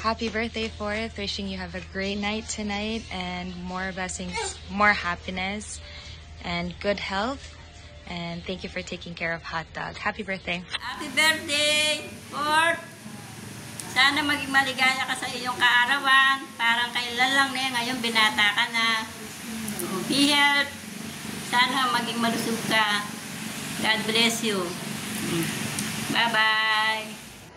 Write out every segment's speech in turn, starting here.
Happy birthday, Fourth. Wishing you have a great night tonight and more blessings, more happiness, and good health. And thank you for taking care of Hot Dog. Happy birthday. Happy birthday, Fourth. Sana maging maligaya ka sa iyong kaarawan. Parang kailan lang na ngayon binata ka na. Be healthy. Sana maging malusog ka. God bless you. Bye-bye.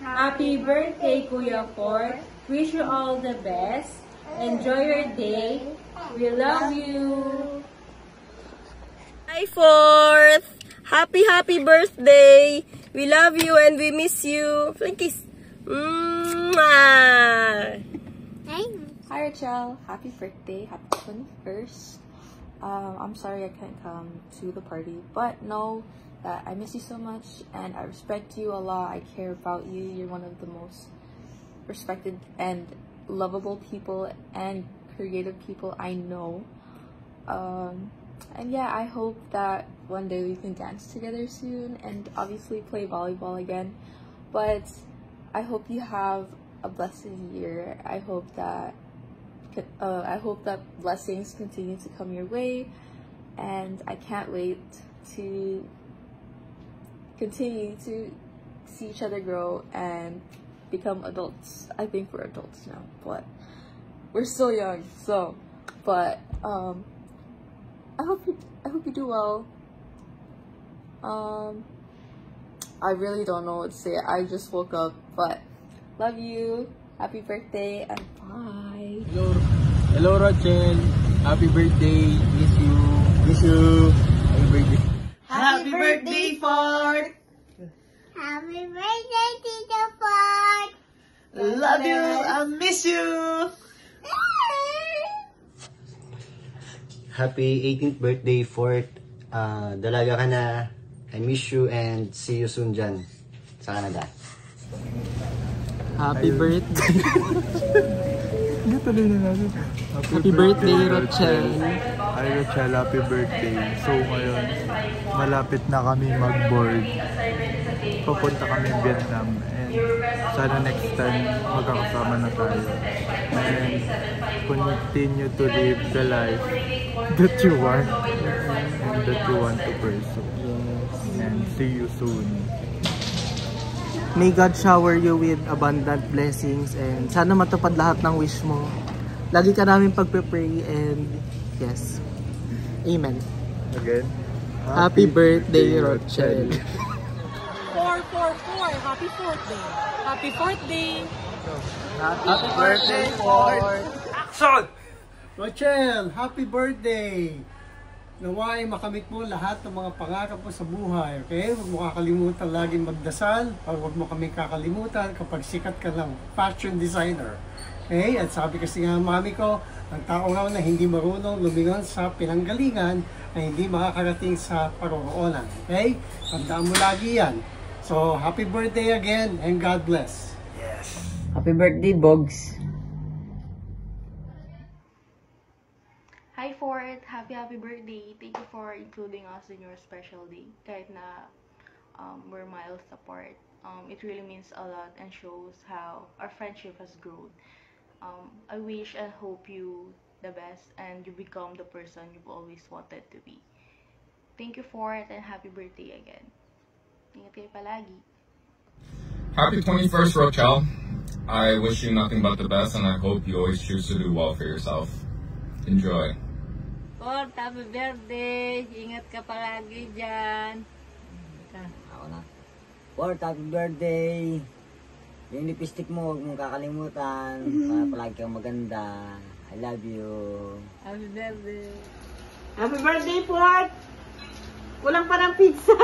Happy birthday, Kuya Fourth. Wish you all the best. Enjoy your day. We love you. Hi, Fourth. Happy birthday. We love you and we miss you. Kiss. Hi, Rachel. Happy birthday. Happy 21st. I'm sorry I can't come to the party, but know that I miss you so much and I respect you a lot. I care about you. You're one of the most respected and lovable people and creative people I know. And yeah, I hope that one day we can dance together soon and obviously play volleyball again. But I hope you have a blessed year. I hope that blessings continue to come your way, and I can't wait to continue to see each other grow and become adults. I think we're adults now, but we're still young. So, but I hope you do well. I really don't know what to say. I just woke up, but love you. Happy birthday and bye. Hello Rachel. Happy birthday. Miss you. Miss you. Happy birthday. Happy birthday, Fourth. Happy birthday, Tito Fourth. Love you. I miss you. Happy 18th birthday, Fourth. Dalaga ka na. I miss you and see you soon dyan sa Canada. Happy birthday. Happy birthday, Rochelle. Hi Rochelle, happy birthday. So ngayon, malapit na kami mag-board. Papunta kami Vietnam. And sana next time magkakasama na tayo. And continue to live the life that you want. And that you want to pursue. And see you soon. May God shower you with abundant blessings and sana matupad lahat ng wish mo. Lagi ka namin pagpe-pray and yes. Amen. Again. Happy birthday, Rochelle. 444. Happy 4th day. Happy 4th day. Happy birthday, Fourth. Action! Rochelle, happy birthday! Naway makamit mo lahat ng mga pangarap mo sa buhay, okay? Huwag mo kakalimutan laging magdasal, or huwag mo kaming kakalimutan kapag sikat ka ng fashion designer. Okay? At sabi kasi nga mami ko, ang tao nga na hindi marunong lumingon sa pinanggalingan ay hindi makakarating sa paroroonan. Okay? Tandaan mo lagi yan. So, happy birthday again and God bless. Yes. Happy birthday, Bogs. Hi Fourth, happy birthday. Thank you for including us in your special day. Kahit na we're miles apart, it really means a lot and shows how our friendship has grown. I wish and hope you the best and you become the person you've always wanted to be. Thank you Fourth and happy birthday again. Ingat kayo palagi. Happy 21st, Rochelle. I wish you nothing but the best and I hope you always choose to do well for yourself. Enjoy. Fourth, happy birthday. Ingat ka palagi dyan. Ako na. Fourth, happy birthday. Yung lipstick mo, huwag mong kakalimutan. Para palagi kang maganda. I love you. Happy birthday. Happy birthday, Fourth. Kulang pa ng pizza.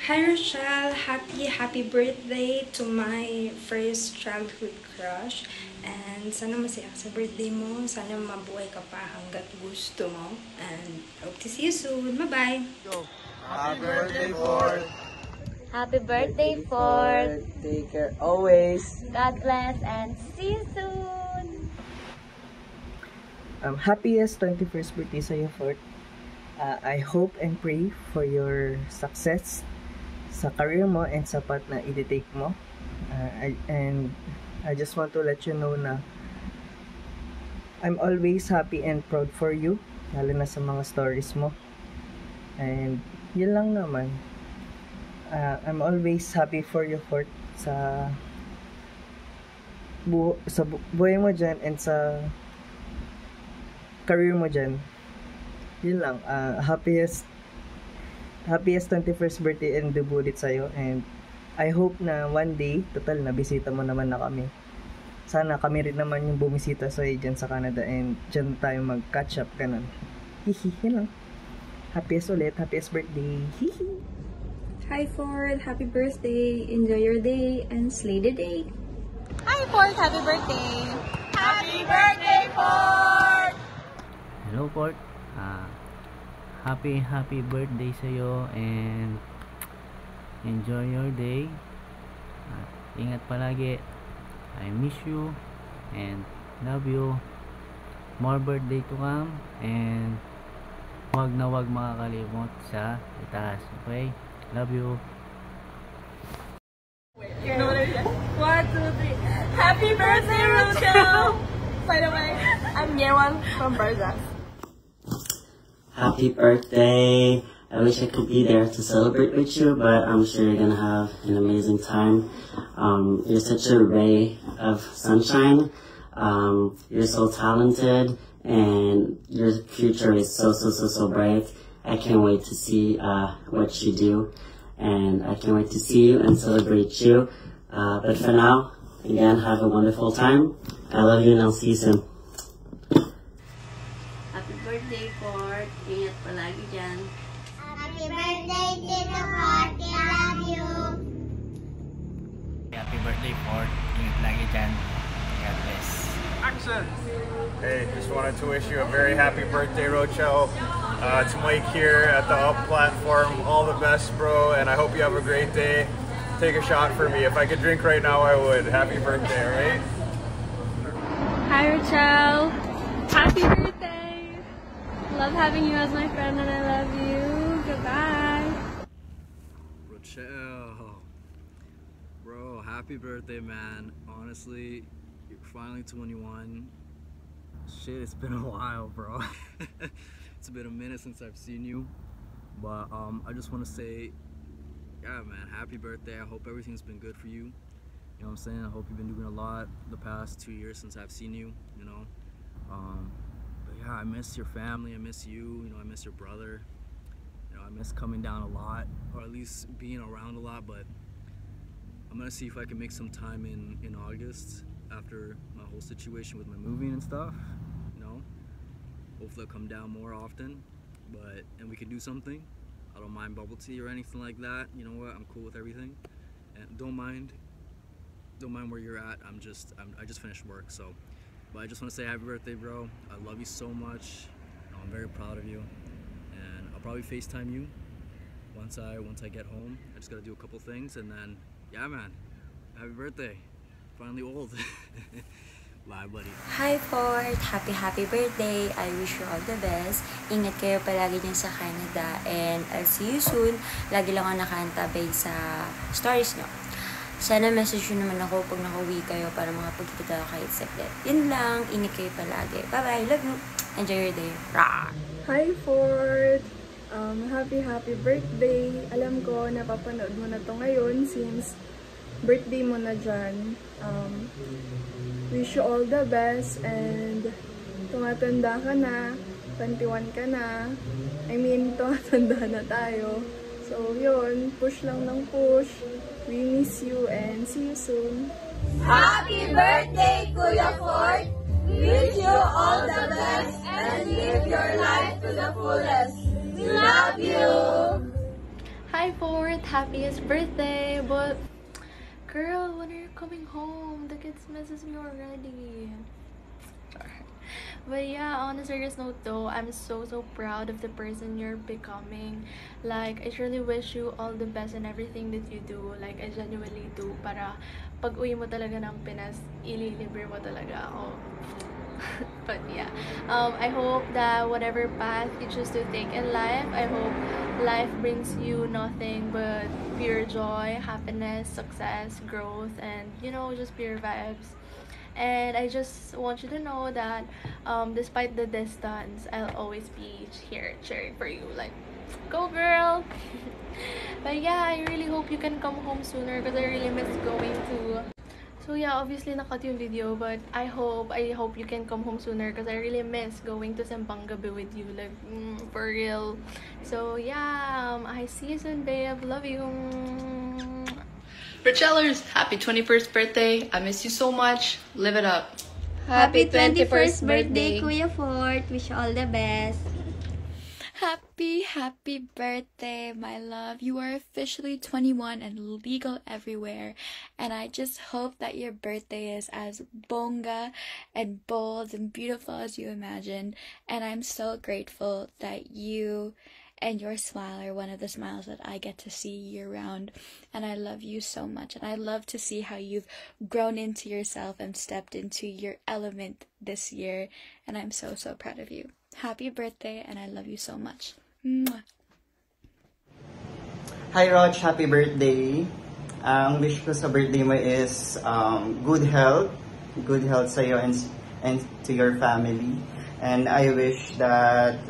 Hi Rochelle, happy birthday to my first childhood crush. And sana masaya ka sa birthday mo. Sana mabuhay ka pa hanggat gusto mo. And hope to see you soon. Bye-bye! Happy birthday, Fourth! Happy birthday, Fourth. Take care always. God bless and see you soon. Happiest 21st birthday sa'yo, Fourth. I hope and pray for your success sa career mo and sa path na i-take mo. And I just want to let you know na I'm always happy and proud for you, lalo na sa mga stories mo. And yun lang naman. I'm always happy for you, Fort, sa buhay mo dyan and sa career mo dyan. Yun lang. Happiest 21st birthday and debut ulit sa'yo. And I hope na one day, total na bisita mo naman na kami. Sana kami rin naman yung bumisita sa'yo dyan sa Canada and dyan tayo mag-catch up, ganun. Hihi, yun lang. Happiest ulit, happiest birthday. Hihi. Hi Ford, happy birthday. Enjoy your day and slay the day. Hi Ford, happy birthday. Happy birthday, Ford! Hello Ford. Happy birthday sa'yo and enjoy your day. Ingat palagi. I miss you and love you. More birthday to come and wag na wag makakalimot sa itaas. Okay? Love you. 1, 2, 3. Happy birthday, Rochelle! By the way, I'm Yewan from Barzas. Happy birthday! I wish I could be there to celebrate with you, but I'm sure you're gonna have an amazing time. You're such a ray of sunshine. You're so talented, and your future is so bright. I can't wait to see what you do, and I can't wait to see you and celebrate you. But for now, again, have a wonderful time. I love you, and I'll see you soon. Happy birthday, Ford. Ingat palagi dyan. Happy birthday, Tito Fort. We love you. Happy birthday, Ford. Ingat lagi dyan. God bless. Action! Hey, just wanted to wish you a very happy birthday, Rochelle. To Mike here at the Up platform, all the best, bro, and I hope you have a great day. Take a shot for me. If I could drink right now, I would. Happy birthday, alright? Hi Rochelle, happy birthday. Love having you as my friend and I love you. Goodbye. Rochelle, bro, happy birthday, man. Honestly, you're finally 21. Shit, it's been a while, bro. It's been a minute since I've seen you, but I just want to say, yeah, man, happy birthday. I hope everything's been good for you. You know what I'm saying? I hope you've been doing a lot the past 2 years since I've seen you, you know. But yeah, I miss your family, I miss you, you know, I miss your brother. You know, I miss coming down a lot, or at least being around a lot, but I'm gonna see if I can make some time in August after my whole situation with my moving and stuff, you know. Hopefully I'll come down more often, and we can do something. I don't mind bubble tea or anything like that. You know what? I'm cool with everything, and don't mind where you're at. I just finished work, so. But I just want to say happy birthday, bro. I love you so much. I'm very proud of you, and I'll probably FaceTime you once I get home. I just gotta do a couple things, and then yeah, man. Happy birthday. Finally old. Bye, buddy. Hi, Ford! Happy birthday! I wish you all the best. Ingat kayo palagi dyan sa Canada. And I'll see you soon. Lagi lang ako nakaantabay sa stories nyo. Sana message nyo naman ako pag nakauwi kayo para makapagkita tayo kahit saglit. Yun lang. Ingat kayo palagi. Bye-bye! Love you! Enjoy your day. Rah! Hi, Ford! Happy birthday! Alam ko, napapanood mo na to ngayon since birthday mo na dyan. Wish you all the best and tumatanda ka na, 21 ka na. I mean, tumatanda na tayo. So, yun, push lang ng push. We miss you and see you soon. Happy birthday, Kuya Ford! We wish you all the best and live your life to the fullest. We love you! Hi, Ford! Happiest birthday! But, girl, when are you coming home? The kids misses me already. But yeah, on a serious note though, I'm so proud of the person you're becoming. Like, I truly wish you all the best in everything that you do. Like, I genuinely do. Para pag uwi mo talaga ng Pinas, ililibre mo talaga ako. But yeah, I hope that whatever path you choose to take in life, I hope life brings you nothing but pure joy, happiness, success, growth, and you know, just pure vibes. And I just want you to know that despite the distance, I'll always be here cheering for you. Like, go girl! But yeah, I really hope you can come home sooner because I really miss going to... So yeah, obviously nakat yung video, but I hope you can come home sooner because I really miss going to Sempang Gabi with you, like for real. So yeah, I see you soon, babe. Love you. Rochellers, happy 21st birthday. I miss you so much. Live it up. Happy 21st birthday, Kuya Fort. Wish you all the best. Happy birthday, my love. You are officially 21 and legal everywhere. And I just hope that your birthday is as bonga and bold and beautiful as you imagine. And I'm so grateful that you and your smile are one of the smiles that I get to see year round. And I love you so much. And I love to see how you've grown into yourself and stepped into your element this year. And I'm so proud of you. Happy birthday, and I love you so much. Mwah. Hi Roch, happy birthday. Ang wish ko sa birthday mo is good health sa'yo and to your family. And I wish that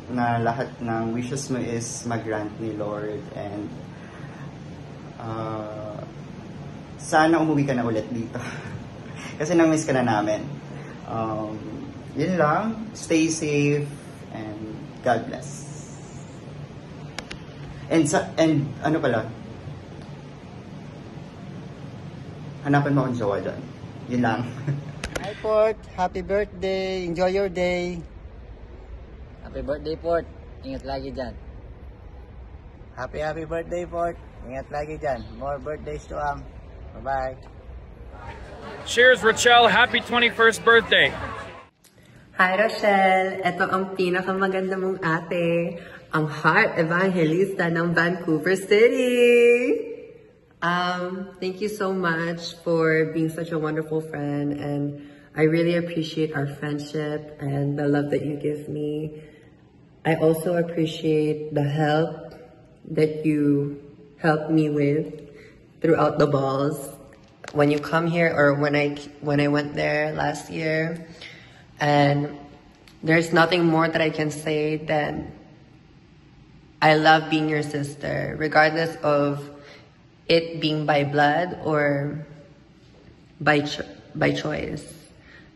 na lahat ng wishes mo is mag-grant ni Lord. And sana umuwi ka na ulit dito. Kasi nang-miss ka na namin. Yun lang. Stay safe and God bless. And ano pala? Hanapan mo akong jowa dyan. Yun lang. Hi Port, happy birthday. Enjoy your day. Happy birthday Port. Ingat lagi dyan. Happy birthday Port. Ingat lagi dyan. More birthdays to Bye-bye. Cheers, Rochelle. Happy 21st birthday. Hi, Rochelle. Ito ang pinakamaganda mong ate, ang Heart Evangelista ng Vancouver City. Thank you so much for being such a wonderful friend, and I really appreciate our friendship and the love that you give me. I also appreciate the help that you helped me with throughout the balls. When you come here, or when I went there last year. And there's nothing more that I can say than I love being your sister, regardless of it being by blood or by choice.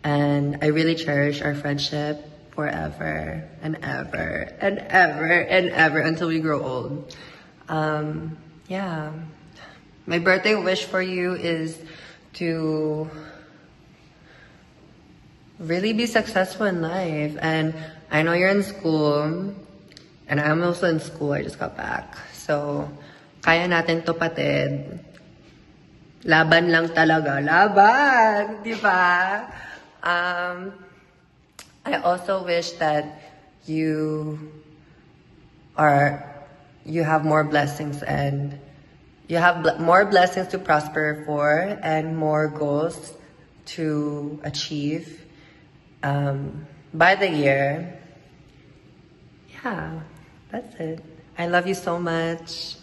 And I really cherish our friendship forever and ever and ever and ever until we grow old. Yeah. My birthday wish for you is to really be successful in life. And I know you're in school, and I'm also in school. I just got back. So, kaya natin to, patid. Laban lang talaga. Laban! Di ba? I also wish that you have more blessings, and you have more blessings to prosper for, and more goals to achieve by the year. Yeah, that's it. I love you so much.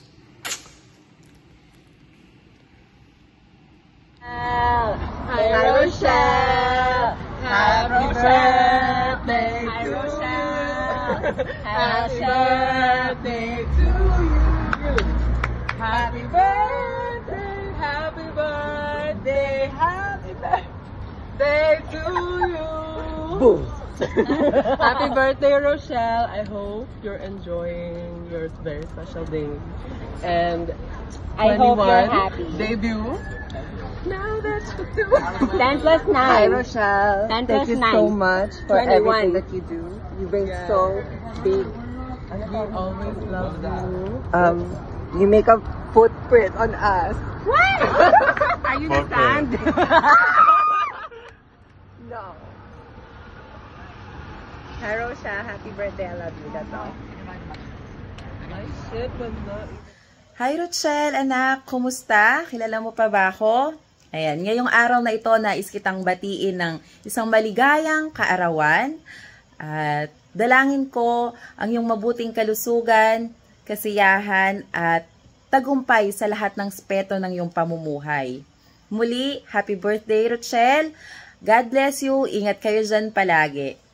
Hi Rochelle! Happy birthday to you! Happy birthday to you! Happy birthday, happy birthday, happy birthday to you! Boom! Happy birthday, Rochelle. I hope you're enjoying your very special day. And I hope you're happy. Debut. Now that's 10 plus 9. Hi, Rochelle. 10 Thank plus you 9. so much for 21. everything that you do. You bring so big. We always love you. You make a footprint on us. What? Are you the sand? No. Hi, Rochelle. Happy birthday. I love you. That's all. My shit was not... Hi, Rochelle, anak. Kumusta? Kilala mo pa ba ako? Ayan, ngayong araw na ito, nais kitang batiin ng isang maligayang kaarawan. At dalangin ko ang iyong mabuting kalusugan, kasiyahan, at tagumpay sa lahat ng aspeto ng iyong pamumuhay. Muli, happy birthday, Rochelle! God bless you. Ingat kayo dyan palagi.